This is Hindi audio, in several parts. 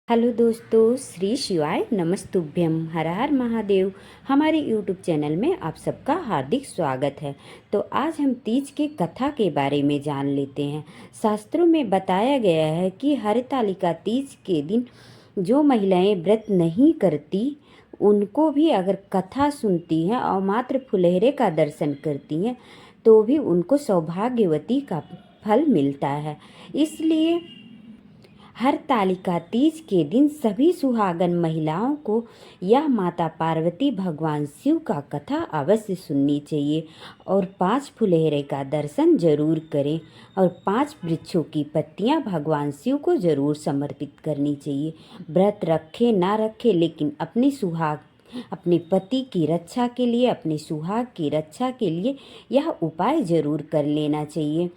हेलो दोस्तों, श्री शिवाय नमस्तुभ्यम, हर हर महादेव। हमारे यूट्यूब चैनल में आप सबका हार्दिक स्वागत है। तो आज हम तीज के कथा के बारे में जान लेते हैं। शास्त्रों में बताया गया है कि हरतालिका तीज के दिन जो महिलाएं व्रत नहीं करती उनको भी अगर कथा सुनती हैं और मात्र फुलहरे का दर्शन करती हैं तो भी उनको सौभाग्यवती का फल मिलता है। इसलिए हरतालिका तीज के दिन सभी सुहागन महिलाओं को यह माता पार्वती भगवान शिव का कथा अवश्य सुननी चाहिए और 5 फुलहरे का दर्शन जरूर करें और 5 वृक्षों की पत्तियां भगवान शिव को जरूर समर्पित करनी चाहिए। व्रत रखे ना रखे, लेकिन अपने पति की रक्षा के लिए, अपने सुहाग की रक्षा के लिए यह उपाय जरूर कर लेना चाहिए।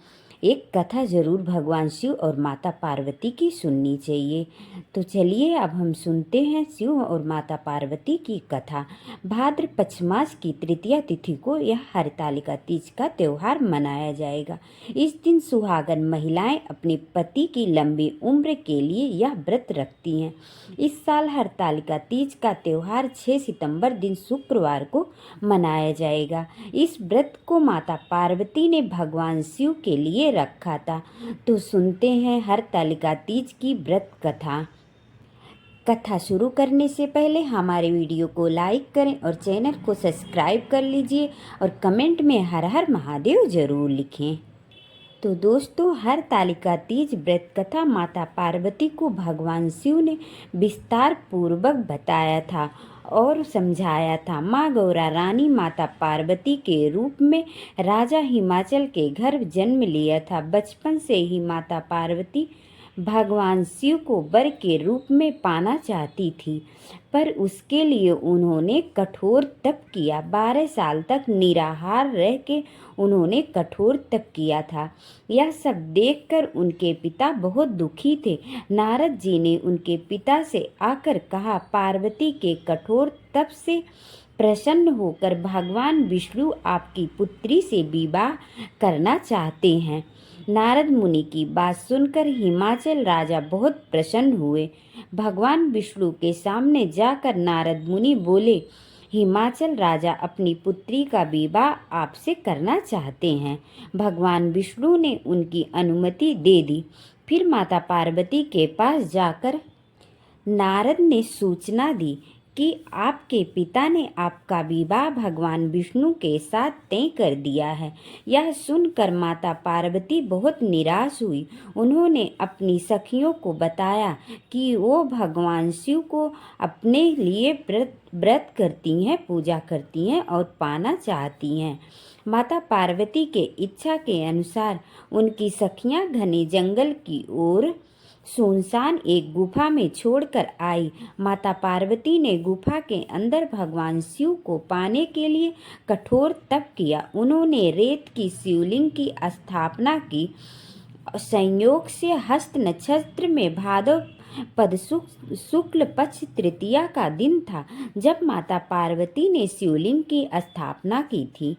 एक कथा जरूर भगवान शिव और माता पार्वती की सुननी चाहिए। तो चलिए अब हम सुनते हैं शिव और माता पार्वती की कथा। भाद्र पक्ष मास की तृतीया तिथि को यह हरतालिका तीज का त्योहार मनाया जाएगा। इस दिन सुहागन महिलाएं अपने पति की लंबी उम्र के लिए यह व्रत रखती हैं। इस साल हरतालिका तीज का त्योहार 6 सितंबर दिन शुक्रवार को मनाया जाएगा। इस व्रत को माता पार्वती ने भगवान शिव के लिए रखा था। तो सुनते हैं हरतालिका तीज की व्रत कथा। कथा शुरू करने से पहले हमारे वीडियो को लाइक करें और चैनल को सब्सक्राइब कर लीजिए और कमेंट में हर हर महादेव जरूर लिखें। तो दोस्तों, हरतालिका तीज व्रत कथा माता पार्वती को भगवान शिव ने विस्तार पूर्वक बताया था और समझाया था। माँ गौरा रानी माता पार्वती के रूप में राजा हिमाचल के घर जन्म लिया था। बचपन से ही माता पार्वती भगवान शिव को वर के रूप में पाना चाहती थी, पर उसके लिए उन्होंने कठोर तप किया। 12 साल तक निराहार रह के उन्होंने कठोर तप किया था। यह सब देखकर उनके पिता बहुत दुखी थे। नारद जी ने उनके पिता से आकर कहा, पार्वती के कठोर तप से प्रसन्न होकर भगवान विष्णु आपकी पुत्री से विवाह करना चाहते हैं। नारद मुनि की बात सुनकर हिमाचल राजा बहुत प्रसन्न हुए। भगवान विष्णु के सामने जाकर नारद मुनि बोले, हिमाचल राजा अपनी पुत्री का विवाह आपसे करना चाहते हैं। भगवान विष्णु ने उनकी अनुमति दे दी। फिर माता पार्वती के पास जाकर नारद ने सूचना दी कि आपके पिता ने आपका विवाह भगवान विष्णु के साथ तय कर दिया है। यह सुनकर माता पार्वती बहुत निराश हुई। उन्होंने अपनी सखियों को बताया कि वो भगवान शिव को अपने लिए व्रत करती हैं, पूजा करती हैं और पाना चाहती हैं। माता पार्वती के इच्छा के अनुसार उनकी सखियां घने जंगल की ओर सुनसान एक गुफा में छोड़कर आई। माता पार्वती ने गुफा के अंदर भगवान शिव को पाने के लिए कठोर तप किया। उन्होंने रेत की शिवलिंग की स्थापना की। संयोग से हस्त नक्षत्र में भादव पद शुक्ल पक्ष तृतीया का दिन था जब माता पार्वती ने शिवलिंग की स्थापना की थी।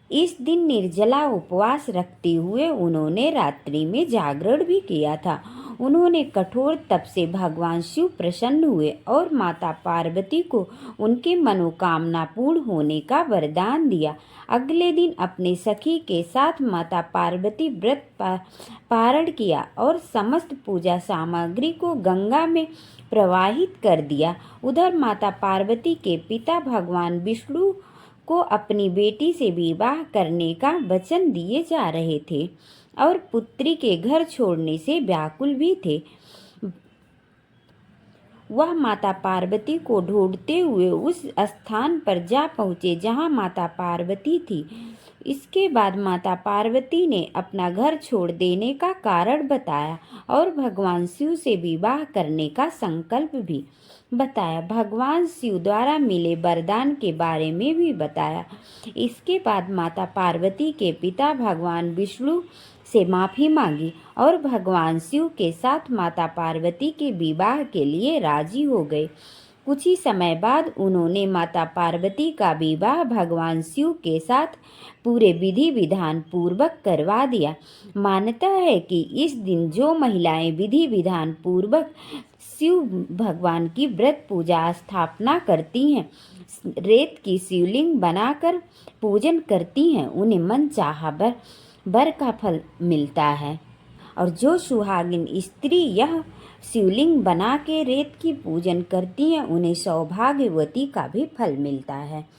इस दिन निर्जला उपवास रखते हुए उन्होंने रात्रि में जागरण भी किया था। उन्होंने कठोर तप से भगवान शिव प्रसन्न हुए और माता पार्वती को उनके मनोकामना पूर्ण होने का वरदान दिया। अगले दिन अपने सखी के साथ माता पार्वती व्रत पारण किया और समस्त पूजा सामग्री को गंगा में प्रवाहित कर दिया। उधर माता पार्वती के पिता भगवान विष्णु को अपनी बेटी से विवाह करने का वचन दिए जा रहे थे और पुत्री के घर छोड़ने से व्याकुल भी थे। वह माता पार्वती को ढूंढते हुए उस स्थान पर जा पहुँचे जहाँ माता पार्वती थी। इसके बाद माता पार्वती ने अपना घर छोड़ देने का कारण बताया और भगवान शिव से विवाह करने का संकल्प भी बताया। भगवान शिव द्वारा मिले वरदान के बारे में भी बताया। इसके बाद माता पार्वती के पिता भगवान विष्णु से माफ़ी मांगी और भगवान शिव के साथ माता पार्वती के विवाह के लिए राजी हो गए। कुछ ही समय बाद उन्होंने माता पार्वती का विवाह भगवान शिव के साथ पूरे विधि विधान पूर्वक करवा दिया। मान्यता है कि इस दिन जो महिलाएं विधि विधान पूर्वक शिव भगवान की व्रत पूजा स्थापना करती हैं, रेत की शिवलिंग बनाकर पूजन करती हैं, उन्हें मन चाहा वर का फल मिलता है। और जो सुहागिन स्त्री यह शिवलिंग बना के रेत की पूजन करती हैं, उन्हें सौभाग्यवती का भी फल मिलता है।